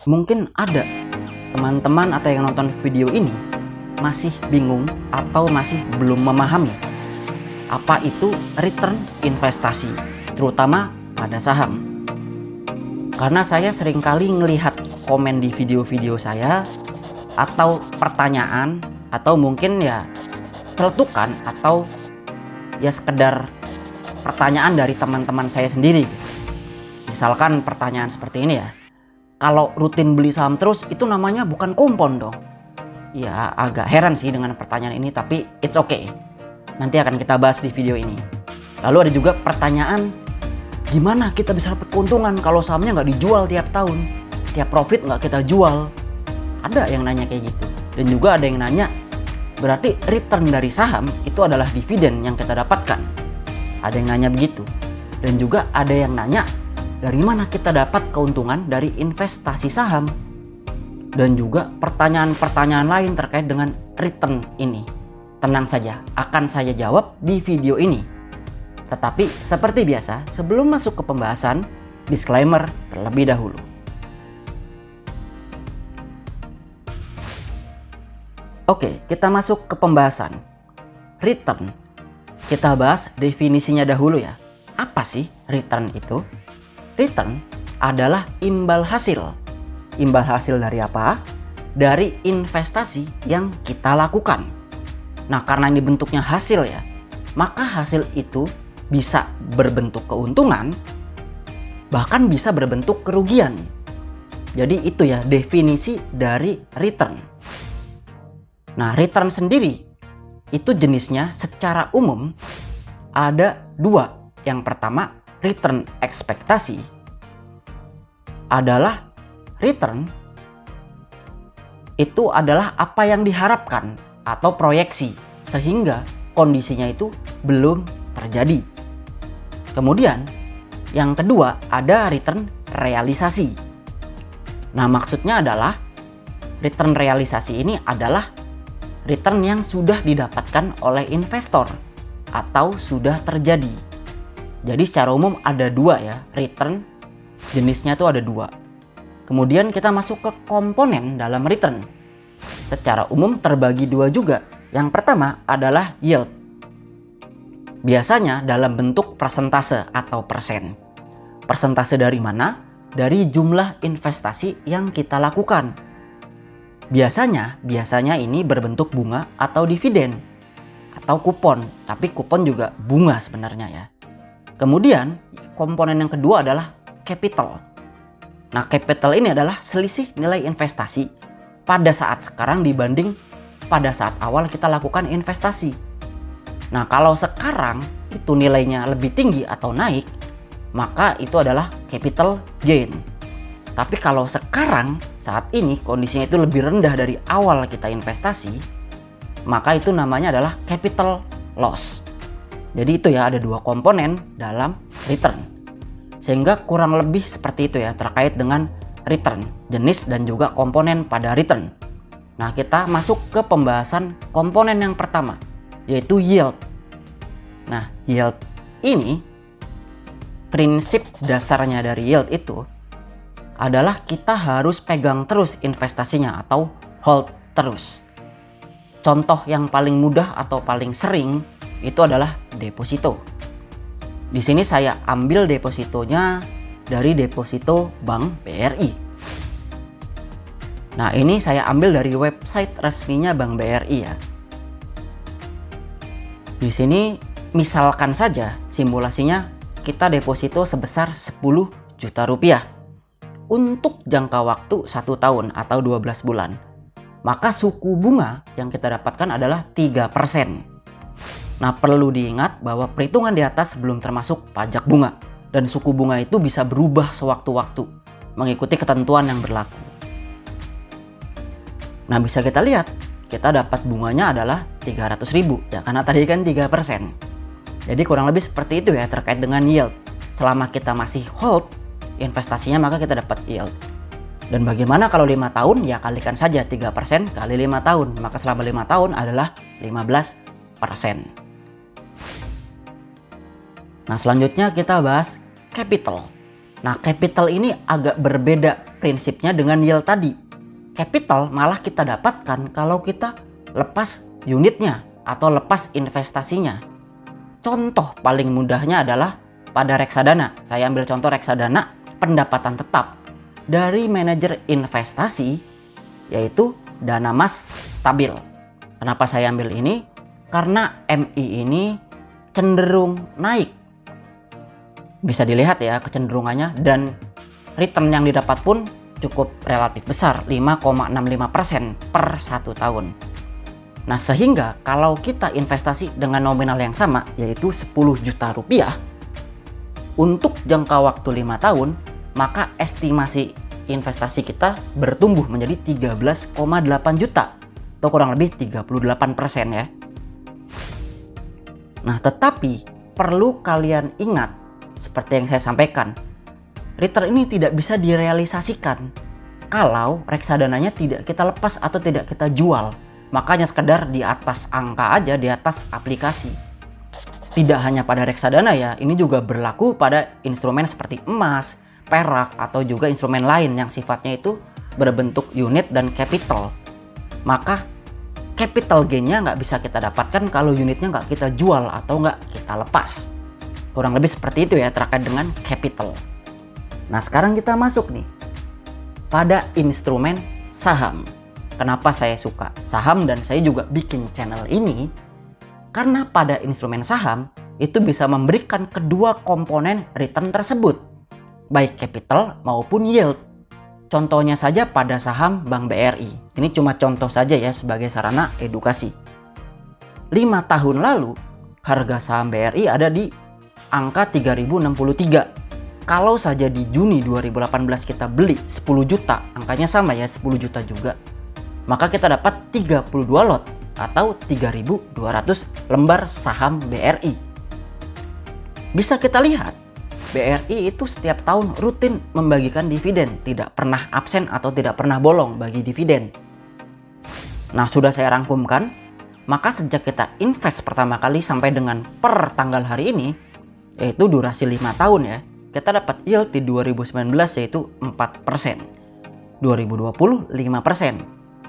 Mungkin ada teman-teman atau yang nonton video ini masih bingung atau masih belum memahami apa itu return investasi, terutama pada saham. Karena saya seringkali ngelihat komen di video-video saya atau pertanyaan atau mungkin ya celetukan atau ya sekedar pertanyaan dari teman-teman saya sendiri. Misalkan pertanyaan seperti ini ya, kalau rutin beli saham terus itu namanya bukan kupon dong? Ya agak heran sih dengan pertanyaan ini, tapi it's okay. Nanti akan kita bahas di video ini. Lalu ada juga pertanyaan, gimana kita bisa dapat keuntungan kalau sahamnya nggak dijual tiap tahun? Tiap profit nggak kita jual? Ada yang nanya kayak gitu. Dan juga ada yang nanya, berarti return dari saham itu adalah dividen yang kita dapatkan? Ada yang nanya begitu. Dan juga ada yang nanya, dari mana kita dapat keuntungan dari investasi saham? Dan juga pertanyaan-pertanyaan lain terkait dengan return ini. Tenang saja, akan saya jawab di video ini. Tetapi seperti biasa, sebelum masuk ke pembahasan, disclaimer terlebih dahulu. Oke, kita masuk ke pembahasan. Return. Kita bahas definisinya dahulu ya. Apa sih return itu? Return adalah imbal hasil. Imbal hasil dari apa? Dari investasi yang kita lakukan. Nah, karena ini bentuknya hasil ya, maka hasil itu bisa berbentuk keuntungan, bahkan bisa berbentuk kerugian. Jadi itu ya definisi dari return. Nah, return sendiri itu jenisnya secara umum ada dua. Yang pertama, return ekspektasi adalah return itu adalah apa yang diharapkan atau proyeksi sehingga kondisinya itu belum terjadi. Kemudian yang kedua ada return realisasi. Nah, maksudnya adalah return realisasi ini adalah return yang sudah didapatkan oleh investor atau sudah terjadi. Jadi secara umum ada dua ya, return jenisnya itu ada dua. Kemudian kita masuk ke komponen dalam return. Secara umum terbagi dua juga. Yang pertama adalah yield. Biasanya dalam bentuk persentase atau persen. Persentase dari mana? Dari jumlah investasi yang kita lakukan. Biasanya ini berbentuk bunga atau dividen atau kupon. Tapi kupon juga bunga sebenarnya ya. Kemudian komponen yang kedua adalah capital. Nah, capital ini adalah selisih nilai investasi pada saat sekarang dibanding pada saat awal kita lakukan investasi. Nah, kalau sekarang itu nilainya lebih tinggi atau naik, maka itu adalah capital gain. Tapi kalau sekarang saat ini kondisinya itu lebih rendah dari awal kita investasi, maka itu namanya adalah capital loss. Jadi itu ya, ada dua komponen dalam return. Sehingga kurang lebih seperti itu ya terkait dengan return, jenis dan juga komponen pada return. Nah, kita masuk ke pembahasan komponen yang pertama, yaitu yield. Nah, yield ini, prinsip dasarnya dari yield itu adalah kita harus pegang terus investasinya atau hold terus. Contoh yang paling mudah atau paling sering itu adalah deposito. Di sini saya ambil depositonya dari deposito Bank BRI. Nah, ini saya ambil dari website resminya Bank BRI ya. Di sini misalkan saja simulasinya kita deposito sebesar 10 juta rupiah untuk jangka waktu 1 tahun atau 12 bulan. Maka suku bunga yang kita dapatkan adalah 3%. Nah, perlu diingat bahwa perhitungan di atas belum termasuk pajak bunga. Dan suku bunga itu bisa berubah sewaktu-waktu mengikuti ketentuan yang berlaku. Nah, bisa kita lihat, kita dapat bunganya adalah 300.000 ya, karena tadi kan 3%. Jadi kurang lebih seperti itu ya terkait dengan yield. Selama kita masih hold investasinya, maka kita dapat yield. Dan bagaimana kalau 5 tahun? Ya kalikan saja 3% kali 5 tahun. Maka selama 5 tahun adalah 15%. Nah, selanjutnya kita bahas capital. Nah, capital ini agak berbeda prinsipnya dengan yield tadi. Capital malah kita dapatkan kalau kita lepas unitnya atau lepas investasinya. Contoh paling mudahnya adalah pada reksadana. Saya ambil contoh reksadana pendapatan tetap dari manajer investasi, yaitu dana mas stabil. Kenapa saya ambil ini? Karena MI ini cenderung naik. Bisa dilihat ya kecenderungannya, dan return yang didapat pun cukup relatif besar, 5,65% per 1 tahun. Nah, sehingga kalau kita investasi dengan nominal yang sama, yaitu 10 juta rupiah, untuk jangka waktu 5 tahun, maka estimasi investasi kita bertumbuh menjadi 13,8 juta atau kurang lebih 38% ya. Nah, tetapi perlu kalian ingat, seperti yang saya sampaikan, return ini tidak bisa direalisasikan kalau reksadananya tidak kita lepas atau tidak kita jual. Makanya sekedar di atas angka aja, di atas aplikasi. Tidak hanya pada reksadana ya, ini juga berlaku pada instrumen seperti emas, perak, atau juga instrumen lain yang sifatnya itu berbentuk unit dan capital. Maka capital gain-nya nggak bisa kita dapatkan kalau unitnya nggak kita jual atau nggak kita lepas. Kurang lebih seperti itu ya terkait dengan capital. Nah, sekarang kita masuk nih pada instrumen saham. Kenapa saya suka saham dan saya juga bikin channel ini? Karena pada instrumen saham itu bisa memberikan kedua komponen return tersebut, baik capital maupun yield. Contohnya saja pada saham Bank BRI. Ini cuma contoh saja ya sebagai sarana edukasi. 5 tahun lalu harga saham BRI ada di angka 3063. Kalau saja di Juni 2018 kita beli 10 juta, angkanya sama ya, 10 juta juga, maka kita dapat 32 lot atau 3.200 lembar saham BRI. Bisa kita lihat, BRI itu setiap tahun rutin membagikan dividen, tidak pernah absen atau tidak pernah bolong bagi dividen. Nah, sudah saya rangkumkan, maka sejak kita invest pertama kali sampai dengan per tanggal hari ini, yaitu durasi 5 tahun ya, kita dapat yield di 2019 yaitu 4%, 2020 5%,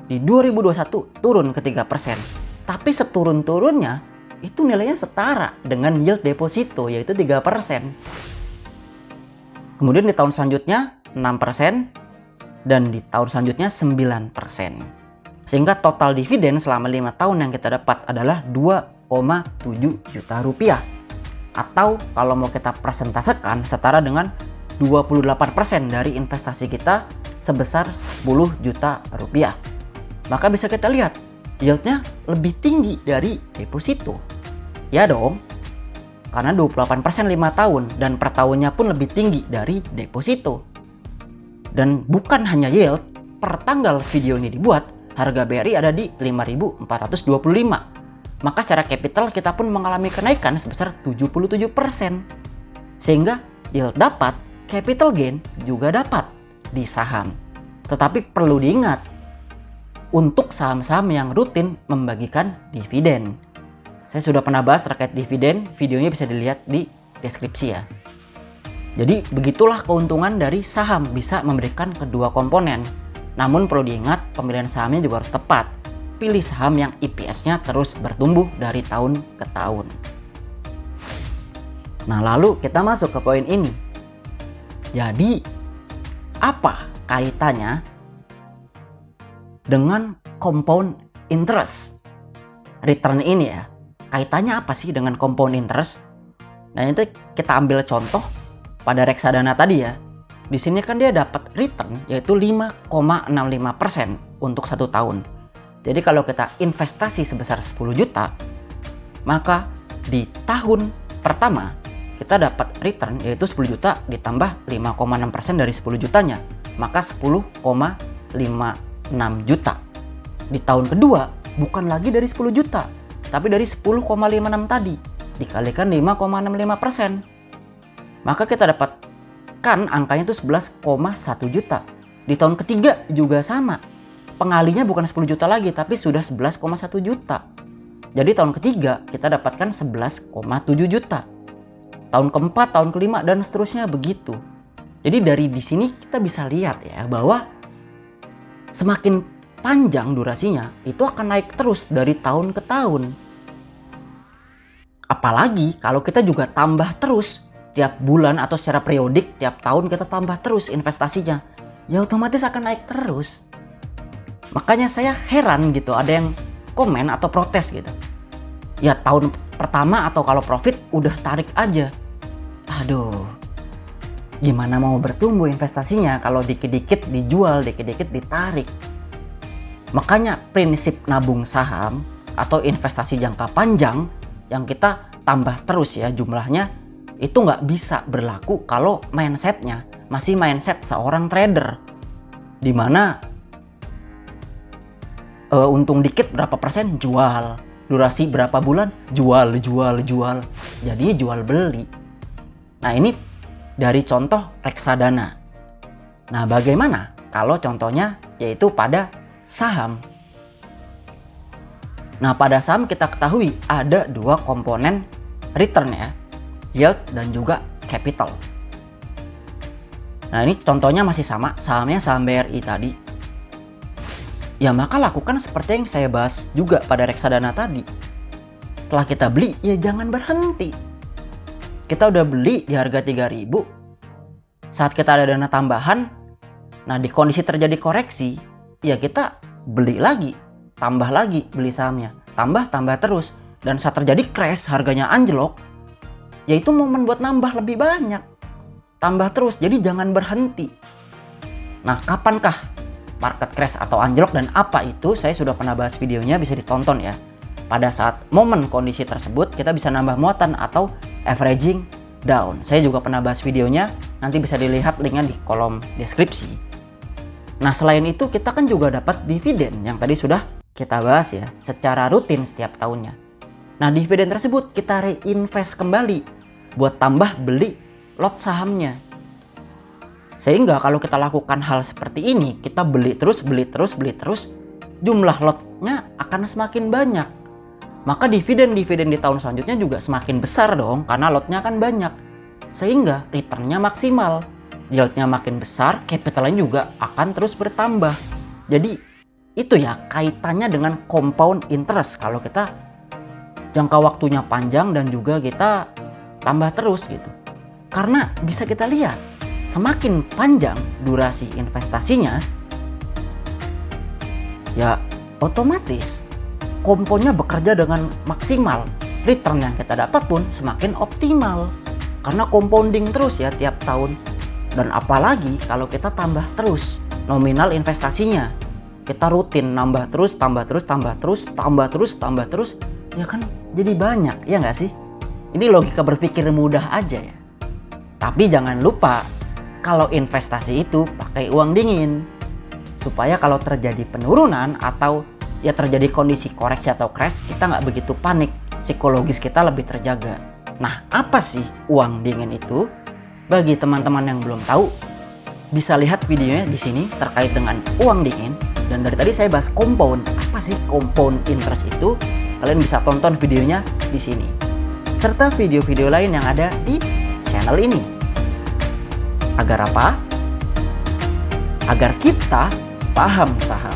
di 2021 turun ke 3%. Tapi seturun-turunnya itu nilainya setara dengan yield deposito yaitu 3%. Kemudian di tahun selanjutnya 6% dan di tahun selanjutnya 9%. Sehingga total dividen selama 5 tahun yang kita dapat adalah 2,7 juta rupiah. Atau kalau mau kita presentasekan setara dengan 28% dari investasi kita sebesar 10 juta rupiah. Maka bisa kita lihat yieldnya lebih tinggi dari deposito. Ya dong, karena 28% 5 tahun dan per tahunnya pun lebih tinggi dari deposito. Dan bukan hanya yield, per tanggal video ini dibuat, harga BRI ada di 5.425. Maka secara capital kita pun mengalami kenaikan sebesar 77%. Sehingga yield dapat, capital gain juga dapat di saham. Tetapi perlu diingat, untuk saham-saham yang rutin membagikan dividen. Saya sudah pernah bahas terkait dividen, videonya bisa dilihat di deskripsi ya. Jadi begitulah keuntungan dari saham, bisa memberikan kedua komponen. Namun perlu diingat, pemilihan sahamnya juga harus tepat. Pilih saham yang EPS-nya terus bertumbuh dari tahun ke tahun. Nah, lalu kita masuk ke poin ini. Jadi, apa kaitannya dengan compound interest? Return ini ya, kaitannya apa sih dengan compound interest? Nah, itu kita ambil contoh pada reksadana tadi ya. Di sini kan dia dapat return yaitu 5,65% untuk 1 tahun. Jadi kalau kita investasi sebesar 10 juta, maka di tahun pertama kita dapat return yaitu 10 juta ditambah 5,6% dari 10 jutanya, maka 10,56 juta. Di tahun kedua bukan lagi dari 10 juta, tapi dari 10,56 tadi dikalikan 5,65%. Maka kita dapatkan angkanya itu 11,1 juta. Di tahun ketiga juga sama. Pengalinya bukan 10 juta lagi, tapi sudah 11,1 juta. Jadi tahun ketiga kita dapatkan 11,7 juta. Tahun keempat, tahun kelima, dan seterusnya begitu. Jadi dari di sini kita bisa lihat ya bahwa semakin panjang durasinya itu akan naik terus dari tahun ke tahun. Apalagi kalau kita juga tambah terus tiap bulan atau secara periodik, tiap tahun kita tambah terus investasinya, ya otomatis akan naik terus. Makanya saya heran gitu, ada yang komen atau protes gitu. Ya tahun pertama atau kalau profit udah tarik aja. Aduh, gimana mau bertumbuh investasinya kalau dikit-dikit dijual, dikit-dikit ditarik. Makanya prinsip nabung saham atau investasi jangka panjang yang kita tambah terus ya jumlahnya, itu nggak bisa berlaku kalau mindsetnya masih mindset seorang trader. Dimana untung dikit berapa persen jual, durasi berapa bulan jual. Jadi jual beli. Nah ini dari contoh reksadana. Nah bagaimana kalau contohnya yaitu pada saham? Nah pada saham kita ketahui ada dua komponen return ya, yield dan juga capital. Nah ini contohnya masih sama, sahamnya saham BRI tadi. Ya maka lakukan seperti yang saya bahas juga pada reksadana tadi. Setelah kita beli ya jangan berhenti. Kita udah beli di harga 3.000. Saat kita ada dana tambahan, nah di kondisi terjadi koreksi, ya kita beli lagi, tambah lagi beli sahamnya, tambah terus. Dan saat terjadi crash, harganya anjlok, yaitu momen buat nambah lebih banyak, tambah terus. Jadi jangan berhenti. Nah kapankah market crash atau anjlok dan apa itu? Saya sudah pernah bahas videonya, bisa ditonton ya. Pada saat momen kondisi tersebut kita bisa nambah muatan atau averaging down. Saya juga pernah bahas videonya, nanti bisa dilihat linknya di kolom deskripsi. Nah selain itu kita kan juga dapat dividen yang tadi sudah kita bahas ya, secara rutin setiap tahunnya. Nah dividen tersebut kita reinvest kembali buat tambah beli lot sahamnya. Sehingga kalau kita lakukan hal seperti ini, kita beli terus, jumlah lotnya akan semakin banyak. Maka dividen di tahun selanjutnya juga semakin besar dong, karena lotnya kan banyak. Sehingga returnnya maksimal, yieldnya makin besar, capitalnya juga akan terus bertambah. Jadi itu ya kaitannya dengan compound interest kalau kita jangka waktunya panjang dan juga kita tambah terus gitu. Karena bisa kita lihat, semakin panjang durasi investasinya, ya otomatis komponya bekerja dengan maksimal. Return yang kita dapat pun semakin optimal. Karena compounding terus ya tiap tahun. Dan apalagi kalau kita tambah terus nominal investasinya. Kita rutin nambah terus, ya kan jadi banyak, ya nggak sih? Ini logika berpikir mudah aja ya. Tapi jangan lupa, kalau investasi itu pakai uang dingin. Supaya kalau terjadi penurunan atau ya terjadi kondisi koreksi atau crash, kita nggak begitu panik, psikologis kita lebih terjaga. Nah, apa sih uang dingin itu? Bagi teman-teman yang belum tahu, bisa lihat videonya di sini terkait dengan uang dingin. Dan dari tadi saya bahas compound. Apa sih compound interest itu? Kalian bisa tonton videonya di sini. Serta video-video lain yang ada di channel ini. Agar apa? Agar kita paham saham.